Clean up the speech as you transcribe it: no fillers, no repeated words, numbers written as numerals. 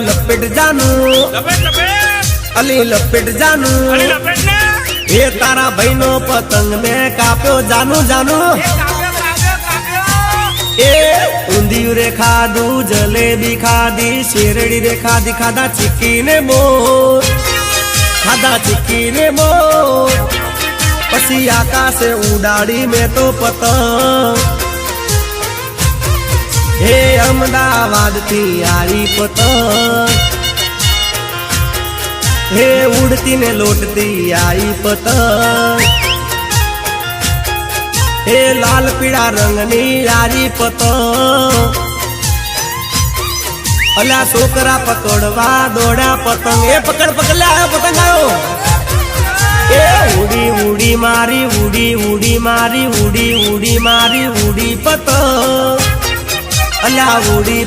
લપેટ જાનું અલી લપેટ જાનું એ તારા ભાઈ નો પતંગ મેં કાપ્યો જાનું એ ઊંધિયું રે ખાધું જલેબી ખાધી શેરડી રે ખાધા ચીકીને મોર પછી આકાશે ઉડાડી મેં તો પતંગ હે અમદાવાદ થી આરી પતંગ હે ઉડતી ને લોટતી આઈ પતંગ હે લાલ પીળા રંગની આરી પતંગ અલા છોકરા પકડવા દોડા પતંગ એ પકડ લ્યા પતંગ આવ્યો એ ઉડી મારી ઉડી પતંગ અલા ઉડી